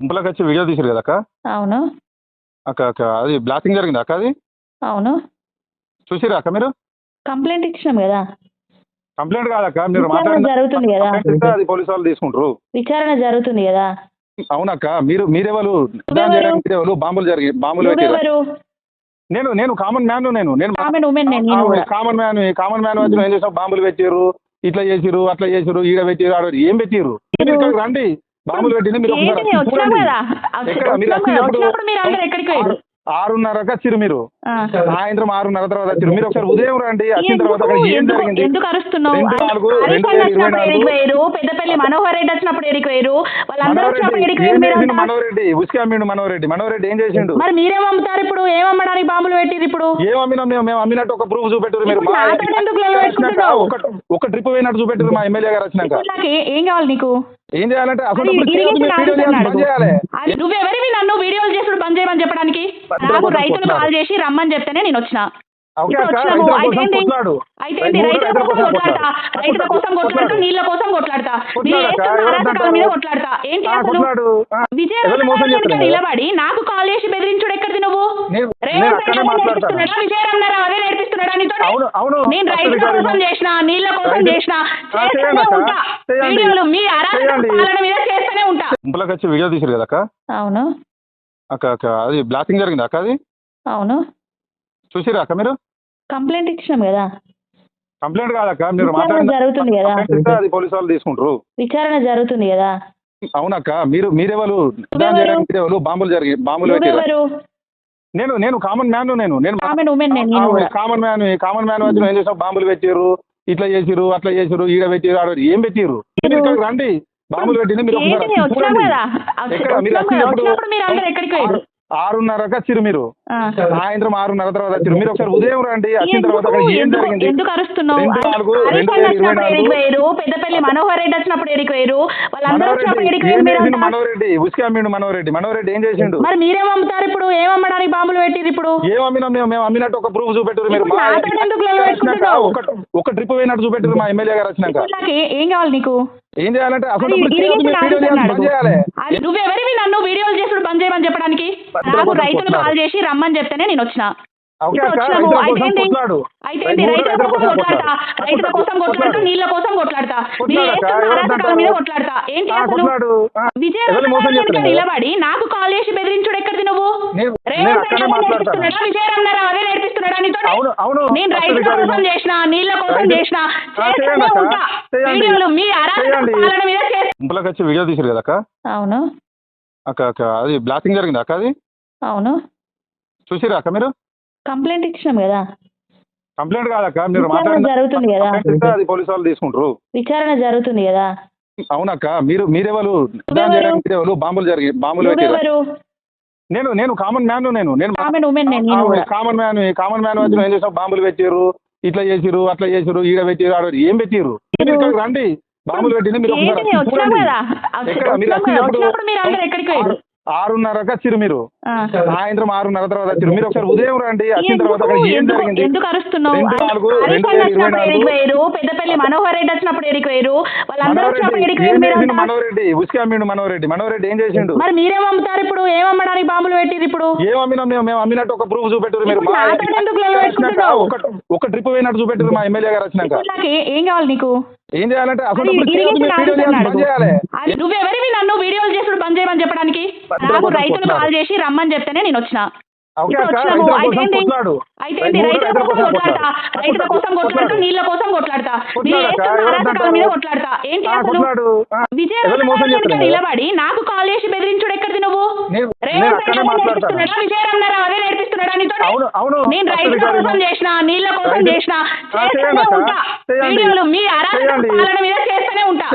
గుంపులోకి వచ్చి వీడియో తీసారు కదా అక్క. అవును. అక్క అక్క అది బ్లాస్టింగ్ జరిగిందా అక్క? అది అవును. చూసిరా అక్క మీరు? కంప్లైంట్ ఇచ్చినాం కదా. కంప్లైంట్ కాదక్క, మీరు విచారణ మాట్లాడిన జరుగుతుంది కదా. కంప్లైంట్ ఇస్తే అది పోలీసు వాళ్ళు తీసుకుంటారు. విచారణ జరుగుతుంది కదా. అవునక్క, మీరెవరు? నువ్వెవరు? చేయడానికి మీరెవరు? బాంబులు పెట్టారు. నువ్వెవరు? నేను కామన్ మ్యాన్. నేను కామన్ ఉమెన్ నేను కూడా. కామన్ మ్యాన్ వచ్చి ఏం చేసాం? బాంబులు పెట్టారు, ఇట్లా చేసిరు, అట్లా చేసిరు, ఈడ పెట్టిరు, ఆడ ఏం పెట్టిరు? మీరు ఇక్కడికి రండి, బాంబులు పెట్టింది మీరు ఏంటి ఒకసారి వచ్చినాం చూడండి. కదా. ఎక్కడ మీరు వచ్చినప్పుడు మీరు అందరు ఎక్కడికి పోయారు? 6:30కి వచ్చిరు మీరు. ఆ. సాయంత్రం 6:30 తర్వాత వచ్చిరు. మీరు ఒకసారి ఉదయం రండి, వచ్చిన తర్వాత అక్కడ ఏం జరిగింది? ఎందుకు అరుస్తున్నావు? 2/4/2024 వేరు పెద్దపల్లి మనోహర్ రెడ్డి వచ్చినప్పుడు ఎడికి వేరు వాళ్ళందరూ వచ్చినప్పుడు ఎడికి వేరు మీరు అంతా? మనోహరెడ్డి ఉసుకామిండు. మనోహరెడ్డి ఏం చేసిండు? మరి మీరేం అమ్ముతారు ఇప్పుడు? ఏం అమ్మడానికి బాంబులు పెట్టిరు ఇప్పుడు? ఏం అమ్మినాం? మేము అమ్మినట్టు ఒక ప్రూఫ్ చూపెట్టారు. మీరు ఇప్పుడు నాతో ఎందుకు లొల్లి పెట్టుకుంటున్నావు? ఒక ట్రిప్ పోయినట్టు చూపెట్టారు మా ఎమ్మెల్యే గారు వచ్చినాక. ఇప్పుడు నాకు ఏం కావాలి నీకు? ఏం చేయాలంటే అసలు అది వీడియో బంద్ చేయాలి. అది నువ్వెవరివి నన్ను వీడియోలు చేసుడు బంద్ చేయమని చెప్పడానికి? నాకు రైతులు కాల్ చేసి రమ్మని చెప్తేనే నేను వచ్చిన. ఓకే ఇప్పుడు అక్క, వచ్చినాము. రైతుల కోసం అయితే కొట్లాడు. రైతుల కోసం కొట్లాడతా, రైతుల కోసం కొట్లాడతా, నీళ్ళ కోసం కొట్లాడతా, మీరు చేస్తున్న అరాచకాల మీద కొట్లాడతా. ఏంటి అసలు? విజయనగరం నిలబడి నాకు కాల్ చేసి బెదిరించుడు ఎక్కడిది నువ్వు? రేవంత్ రెడ్డి నేర్పిస్తున్నాడా? విజయనగరం అదే నేర్పిస్తున్నాడా నీతో? నేను రైతుల కోసం చేసిన, నీళ్ళ కోసం చేసిన, చేస్తూనే ఉంటా. వీడియోలు మీ అరాచక పాలన మీద చేస్తూనే ఉంటా. గుంపులోకి వచ్చి వీడియో తీసారు కదా అక్క. అవును. అక్క అక్క అది బ్లాస్టింగ్ జరిగిందా అక్క? అది అవును. చూసిరా అక్క మీరు? కంప్లైంట్ ఇచ్చినాం కదా. కంప్లైంట్ కాదక్క, మీరు విచారణ మాట్లాడిన జరుగుతుంది కదా. కంప్లైంట్ ఇస్తే అది పోలీసు వాళ్ళు తీసుకుంటారు. విచారణ జరుగుతుంది కదా. అవునక్క, మీరెవరు? చేయడానికి మీరెవరు? బాంబులు పెట్టారు. నువ్వెవరు? నేను కామన్ మ్యాన్. నేను కామన్ ఉమెన్ నేను కూడా. కామన్ మ్యాన్ వచ్చి ఏం చేసాం? బాంబులు పెట్టారు, ఇట్లా చేసిరు, అట్లా చేసిరు, ఈడ పెట్టిరు, ఆడ ఏం పెట్టిరు? మీరు ఇక్కడికి రండి, బాంబులు పెట్టింది మీరు ఏంటి ఒకసారి వచ్చినాం చూడండి. కదా. ఎక్కడ మీరు వచ్చినప్పుడు మీరు అందరు ఎక్కడికి పోయారు? 6:30కి వచ్చిరు మీరు. ఆ. సాయంత్రం 6:30 తర్వాత వచ్చిరు. మీరు ఒకసారి ఉదయం రండి, వచ్చిన తర్వాత అక్కడ ఏం జరిగింది? ఎందుకు అరుస్తున్నావు? 2/4/2024 వేరు పెద్దపల్లి మనోహర్ రెడ్డి వచ్చినప్పుడు ఎడికి వేరు వాళ్ళందరూ వచ్చినప్పుడు ఎడికి వేరు మీరు అంతా? మనోహరెడ్డి ఉసుకామిండు. మనోహరెడ్డి ఏం చేసిండు? మరి మీరేం అమ్ముతారు ఇప్పుడు? ఏం అమ్మడానికి బాంబులు పెట్టిరు ఇప్పుడు? ఏం అమ్మినాం? మేము అమ్మినట్టు ఒక ప్రూఫ్ చూపెట్టారు. మీరు ఇప్పుడు నాతో ఎందుకు లొల్లి పెట్టుకుంటున్నావు? ఒక ట్రిప్ పోయినట్టు చూపెట్టారు మా ఎమ్మెల్యే గారు వచ్చినాక. ఇప్పుడు నాకు ఏం కావాలి నీకు? ఏం చేయాలంటే అసలు అది వీడియో బంద్ చేయాలి. అది నువ్వెవరివి నన్ను వీడియోలు చేసుడు బంద్ చేయమని చెప్పడానికి? నాకు రైతులు కాల్ చేసి రమ్మని చెప్తేనే నేను వచ్చిన. ఓకే ఇప్పుడు అక్క, వచ్చినాము. రైతుల అయితే కోసం ఏంటి? కొట్లాడు. అయితే ఏంటి? రైతుల కోసం కొట్లాడతా, రైతుల కోసం కొట్లాడతా, నీళ్ళ కోసం కొట్లాడతా, మీరు చేస్తున్న అరాచకాల మీద కొట్లాడతా. ఏంటి అసలు? విజయనగరం నిలబడి నాకు కాల్ చేసి బెదిరించుడు ఎక్కడిది నువ్వు? రేవంత్ రెడ్డి నేర్పిస్తున్నాడా? విజయనగరం అదే నేర్పిస్తున్నాడా నీతో? నేను రైతుల కోసం చేసిన, నీళ్ళ కోసం చేసిన, చేస్తూనే ఉంటా. వీడియోలు మీ అరాచక పాలన మీద గుంపులోకి వచ్చి వీడియో తీసారు కదా అక్క. అవును. అక్క అక్క అది బ్లాస్టింగ్ జరిగిందా అక్క? అది అవును. చూసిరా అక్క మీరు? కంప్లైంట్ ఇచ్చినాం కదా. కంప్లైంట్ కాదక్క, మీరు విచారణ మాట్లాడిన జరుగుతుంది కదా. కంప్లైంట్ ఇస్తే అది పోలీసు వాళ్ళు తీసుకుంటారు. విచారణ జరుగుతుంది కదా. అవునక్క, మీరెవరు? చేయడానికి మీరెవరు? బాంబులు పెట్టారు. నువ్వెవరు? నేను కామన్ మ్యాన్. నేను కామన్ ఉమెన్ నేను కూడా. కామన్ మ్యాన్ వచ్చి ఏం చేసాం? బాంబులు పెట్టారు, ఇట్లా చేసిరు, అట్లా చేసిరు, ఈడ పెట్టిరు, ఆడ ఏం పెట్టిరు? మీరు ఇక్కడికి రండి, బాంబులు పెట్టింది మీరు ఏంటి ఒకసారి వచ్చినాం చూడండి. కదా. ఎక్కడ మీరు వచ్చినప్పుడు మీరు అందరు ఎక్కడికి పోయారు? 6:30కి వచ్చిరు మీరు. ఆ. సాయంత్రం 6:30 తర్వాత వచ్చిరు. మీరు ఒకసారి ఉదయం రండి, వచ్చిన తర్వాత అక్కడ ఏం జరిగింది? ఎందుకు అరుస్తున్నావు? 2/4/2024 వేరు పెద్దపల్లి మనోహర్ రెడ్డి వచ్చినప్పుడు ఎడికి వేరు వాళ్ళందరూ వచ్చినప్పుడు ఎడికి వేరు మీరు అంతా? మనోహరెడ్డి ఉసుకామిండు. మనోహరెడ్డి ఏం చేసిండు? మరి మీరేం అమ్ముతారు ఇప్పుడు? ఏం అమ్మడానికి బాంబులు పెట్టిరు ఇప్పుడు? ఏం అమ్మినాం? మేము అమ్మినట్టు ఒక ప్రూఫ్ చూపెట్టారు. మీరు ఇప్పుడు నాతో ఎందుకు లొల్లి పెట్టుకుంటున్నావు? ఒక ట్రిప్ పోయినట్టు చూపెట్టారు మా ఎమ్మెల్యే గారు వచ్చినాక. ఇప్పుడు నాకు ఏం కావాలి నీకు? ఏం చేయాలంటే అసలు అది వీడియో బంద్ చేయాలి. అది నువ్వెవరివి నన్ను వీడియోలు చేసుడు బంద్ చేయమని చెప్పడానికి? నాకు రైతులు కాల్ చేసి రమ్మని చెప్తేనే నేను వచ్చిన. ఓకే ఇప్పుడు అక్క, వచ్చినాము. రైతుల అయితే కోసం ఏంటి? కొట్లాడు. అయితే ఏంటి? రైతుల కోసం కొట్లాడతా, రైతుల కోసం కొట్లాడతా, నీళ్ళ కోసం కొట్లాడతా, మీరు చేస్తున్న అరాచకాల మీద కొట్లాడతా. ఏంటి అసలు? విజయనగరం నిలబడి నాకు కాల్ చేసి బెదిరించుడు ఎక్కడిది నువ్వు? రేవంత్ రెడ్డి నేర్పిస్తున్నాడా? విజయనగరం అదే నేర్పిస్తున్నాడా నీతో? నేను రైతుల కోసం చేసిన, నీళ్ళ కోసం చేసిన, చేస్తూనే ఉంటా. వీడియోలు మీ అరాచక పాలన మీద చేస్తూనే ఉంటా.